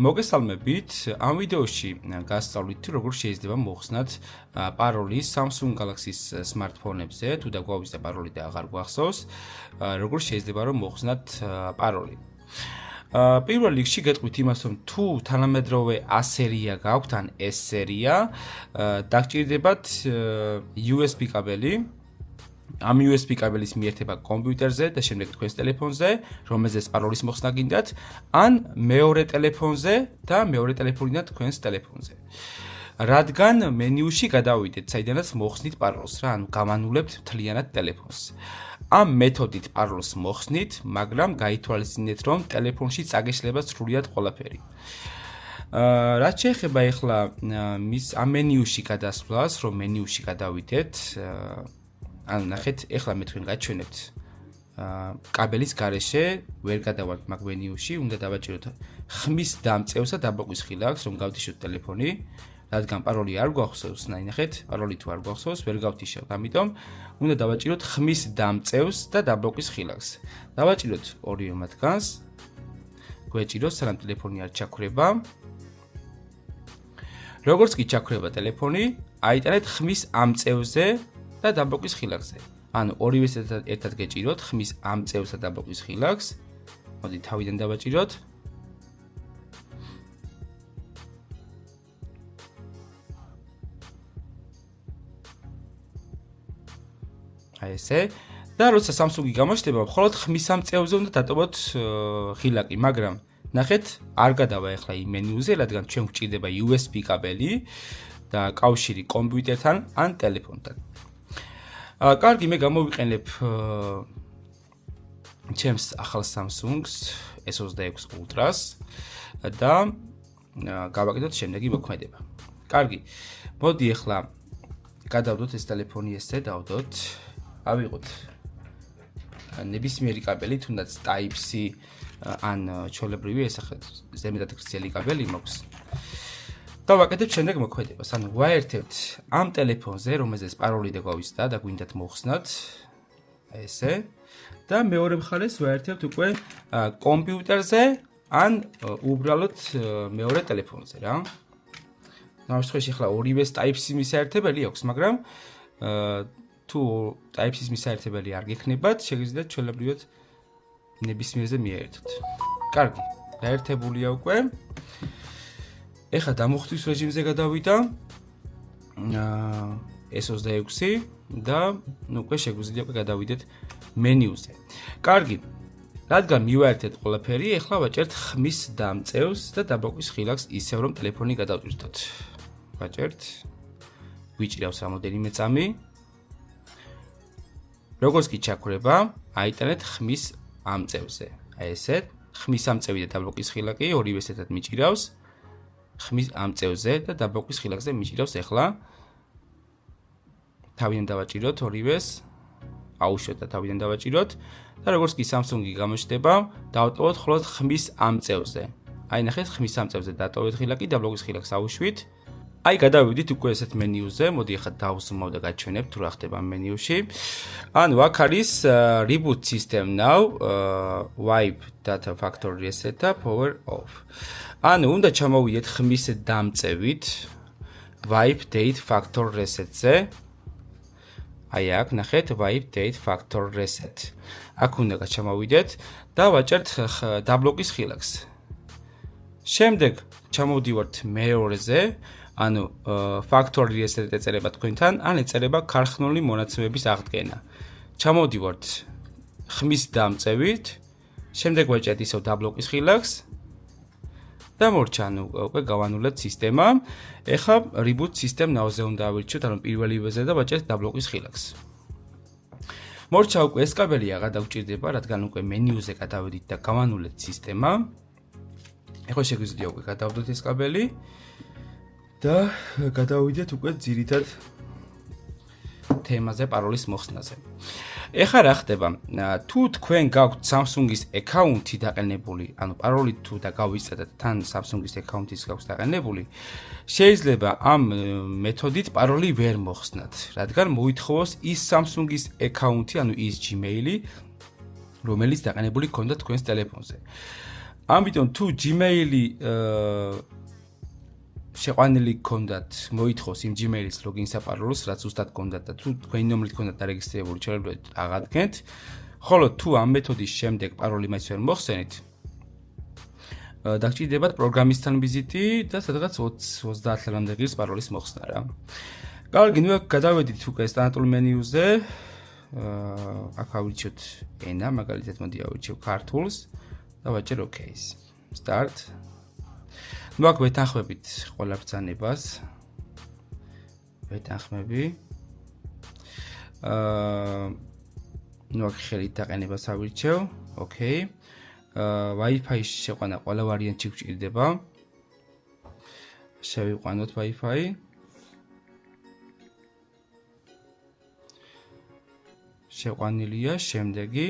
მოგესალმებით, ამ ვიდეოში გასწავლით, როგორ შეიძლება მოხსნათ პაროლი Samsung Galaxy smartphone-ებზე, თუ დაგვავიწყდა პაროლი და აღარ გვახსოვს, როგორ შეიძლება რომ მოხსნათ პაროლი. პირველ რიგში გეტყვით იმას, რომ თუ თანამედროვე A სერია გაქვთ, ან S სერია, დაგჭირდებათ USB კაბელი. Am USB კაბელის მიერთება კომპიუტერზე და შემდეგ თქვენს ტელეფონზე, რომელზეც პაროლის მოხსნა გინდათ, ან მეორე ტელეფონზე და მეორე ტელეფონიდან თქვენს ტელეფონზე. რადგან მენიუში გადავიდეთ, საიდანაც მოხსნით პაროლს რა, ანუ გამანულებთ მთლიანად ტელეფონს. ამ მეთოდით პაროლს მოხსნით, მაგრამ გაითვალისწინეთ, რომ ტელეფონში წაგეშლება სრულად ყველაფერი. რაც შეეხება ახლა ამ მენიუში გადასვლას, რომ მენიუში გადავიდეთ, ანუ ნახეთ, ახლა მე თქვენ გაჩვენებთ კაბელის გარეშე ვერ გადავართ მაგ მენიუში, უნდა დავაჭიროთ ხმის დამწევსა დაბლოკვის ხილაკს, რომ გავდიშოთ ტელეფონი, რადგან პაროლი არ გვახსოვს, ნახეთ, პაროლი თუ არ გვახსოვს, ვერ გავდიშავთ, ამიტომ უნდა დავაჭიროთ ხმის დამწევს და დაბლოკვის ხილაკს. დავაჭიროთ ორივე მათგანს, გვეჭიროთ, სანამ ტელეფონი არ ჩაქრება. როგორც კი ჩაქრება ტელეფონი, აიტანეთ ხმის ამწევზე და დაბლოკვის ხილაკზე. ანუ ორივეს ერთად გეჭიროთ ხმის ამწევს და დაბლოკვის ხილაკს. მოდი თავიდან დავაჭიროთ. აი ესე. და როცა Samsung-ი გამოჩნდება, მხოლოდ ხმის ამწევზე უნდა დატოვოთ ხილაკი, მაგრამ ნახეთ, არ გადავა ახლა იმ მენიუზე, რადგან ჩვენ გვჭირდება USB კაბელი და კავშირი კომპიუტერთან ან ტელეფონთან. კარგი, მე გამოვიყენებ ჩემს ახალ Samsung-ს S26 Ultra-ს და გავაკეთოთ შემდეგი მოქმედება. კარგი, მოდი ახლა გადავდოთ ეს ტელეფონი ესე, დავდოთ. ავიღოთ ნებისმიერი კაბელი, თუნდაც Type-C ან ჩვეულებრივი ესახეთ ზემოდან გრძელი კაბელი მაქვს. დავაკეთებ შემდეგ მოქმედებას. ანუ ვაერთებთ ამ ტელეფონზე, რომელზეც პაროლი დაგვავიწყდა და გვინდათ მოხსნათ, აი ესე. და მეორე მხარეს ვაერთებთ უკვე კომპიუტერზე ან უბრალოდ მეორე ტელეფონზე რა. ამ შემთხვევაში ახლა ორივეს Type-C მისაერთებელი აქვს, მაგრამ თუ Type-C მისაერთებელი არ გექნებათ, შეგიძლიათ ჩვეულებრივად ნებისმიერზე მიაერთოთ. კარგი, დაერთებულია უკვე. ეხლა დამოხტვის რეჟიმზე გადავიდა S26 და უკვე შეგვიძლია გადავიდეთ მენიუზე. კარგი, რადგან მივაერთეთ ყველაფერი, ეხლა ვაჭერთ ხმის დამწევს და დაბლოკვის ხილაკს ისევ რომ ტელეფონი გადავტვირთოთ. ვაჭერთ. ვიჭირავს რამოდენიმე წამი. როგორც კი ჩაქრება, აიტანეთ ხმის ამწევზე. აი ესეთ, ხმის ამწევი და დაბლოკვის ხილაკი ორივეს ერთად მიჭირავს. ხმის ამწევზე და დაბლოკვის ხილაკზე მიჭირავს ახლა. თავიდან დავაჭიროთ ორივეს. აუშვეთ და თავიდან დავაჭიროთ და როგორც კი Samsung-ი გამოჩნდება, დავტოვოთ მხოლოდ ხმის ამწევზე. აი ნახეთ, ხმის ამწევზე დატოვეთ ხილაკი, დაბლოკვის ხილაკს აუშვით. აი გადავიდით უკვე ესეთ მენიუზე, მოდი ახლა დავზუმავ და გაჩვენებ თუ რა ხდება ამ მენიუში. ანუ აქ არის reboot system now, wipe data factory reset და power off. ანუ უნდა ჩამოვიდეთ ხმის დამწევით wipe date factor reset-ზე. აი აქ ნახეთ wipe date factor reset. აქ უნდა ჩამოვიდეთ და ვაჭერთ დაბლოკვის ხილაკს. შემდეგ ჩამოვდივართ მეორეზე, ანუ factory reset ეწერება თქვენთან, ან ეწერება ქარხნული მონაცემების აღდგენა. ჩამოვდივართ ხმის დამწევით, შემდეგ ვაჭერთ ისევ დაბლოკვის ხილაკს. და მორჩა, ანუ უკვე გავანულეთ სისტემა. ეხლა reboot system now-ზე უნდა ავირჩიოთ, ანუ პირველივეზე და ვაჭერთ დაბლოკვის ხილაკს. მორჩა უკვე ეს კაბელი აღარ დაგვჭირდება, რადგან უკვე მენიუზე გადავედით და გავანულეთ სისტემა. ეხლა შეგვიძლია უკვე გადავდოთ ეს კაბელი და გადავიდეთ უკვე ძირითად თემაზე პაროლის მოხსნაზე. ეხლა რა ხდება? თუ თქვენ გაქვთ Samsung-ის აკაუნთი დაყენებული, ანუ პაროლი თუ დაგავიწყდეთ თან Samsung-ის აკაუნთის გაქვთ დაყენებული, შეიძლება ამ მეთოდით პაროლი ვერ მოხსნათ, რადგან მოითხოვოს ის Samsung-ის აკაუნთი, ანუ ის Gmail-ი, რომელიც დაყენებული გქონდა თქვენს ტელეფონზე. ამიტომ თუ Gmail-ი შეყვანილი გქონდათ, მოითხოვს იმ Gmail-ის ლოგინსა პაროლს, რაც ზუსტად გქონდათ და თუ თქვენი ნომრით გქონდათ დარეგისტრირებული, შეიძლება აღადგენთ. ხოლო თუ ამ მეთოდის შემდეგ პაროლი მაინც ვერ მოხსენით, დაგჭირდებათ პროგრამისტთან ვიზიტი და სადღაც 20-30 ლამდე ღირს პაროლის მოხსნა რა. კარგი, ნუ გადავედით უკვე სტანდარტულ მენიუზე. აქ ავირჩიოთ ენა, მაგალითად მოდი ავირჩიო ქართულს და ვაჭერ OK-ს. Start. ნუ აქ ვეთანხმებით ყველა ბრძანებას. ვეთანხმები. ნუ აქ ხელით დაყენებას ავირჩევ. OK. Wi-Fi შეყვანა ყველა ვარიანტი გვჭირდება. შევიყვანოთ Wi-Fi. შეყვანილია, შემდეგი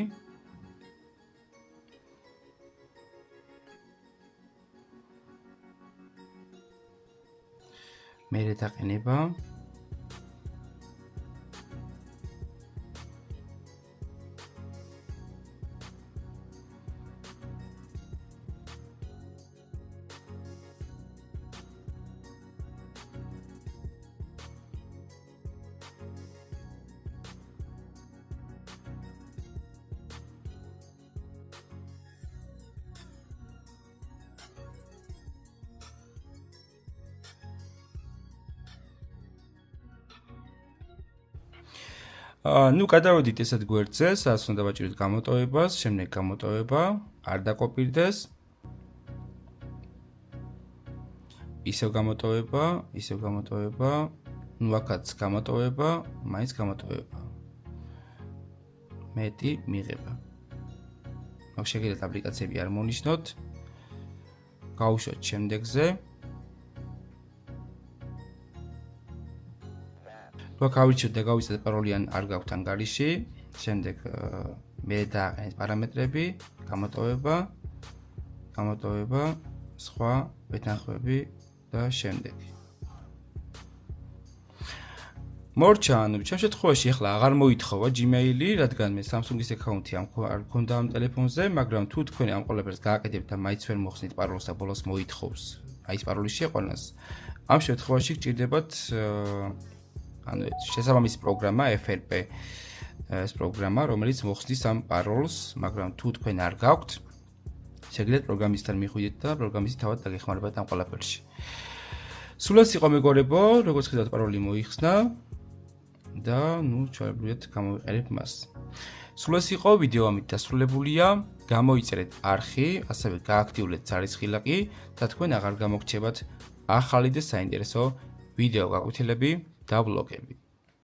მერე დაყენება. ნუ გადავედით ესეთ გვერდზე, სადაც უნდა ვაჭიროთ გამოტოვებას, შემდეგ გამოტოვება, არ დაკოპირდეს. ისევ გამოტოვება, ნუ აქაც გამოტოვება, მაინც გამოტოვება. მეტი მიღება. მაგ შეგიძლიათ აპლიკაციები არ მონიშნოთ. გავუშვათ შემდეგზე. გავირჩიოთ და გავიცადეთ პაროლი ან არ გაქვთ ანგარიში. შემდეგ მე დააყენეთ პარამეტრები, გამოტოვება, სხვა ვეთანხმები და შემდეგი. მორჩა, ანუ ჩემ შემთხვევაში ახლა აღარ მოითხოვა Gmail-ი, რადგან მე Samsung-ის აკაუნთი არ მქონდა ამ ტელეფონზე, მაგრამ თუ თქვენ ამ ყველაფერს გააკეთებთ და მაინც ვერ მოხსნით პაროლს და ბოლოს მოითხოვს აი ეს პაროლის შეყვანას, ამ შემთხვევაში გჭირდებათ ანუ შესაბამისი პროგრამა FRP ეს პროგრამა, რომელიც მოხსნის ამ პაროლს, მაგრამ თუ თქვენ არ გაქვთ, შეგიძლიათ პროგრამისტთან მიხვიდეთ და პროგრამისტი თავად დაგეხმარებათ ამ ყველაფერში. სულ ეს იყო მეგობრებო, როგორც ხედავთ პაროლი მოიხსნა და ნუ ჩვეულებრივად გამოვიყენებ მას. სულ ეს იყო ვიდეო ამით დასრულებულია. გამოიწერეთ არხი, ასევე გააქტიურეთ ძალის ხილაკი და თქვენ აღარ გამოგრჩებათ ახალი და საინტერესო ვიდეო გაკვეთილები და ვლოგები.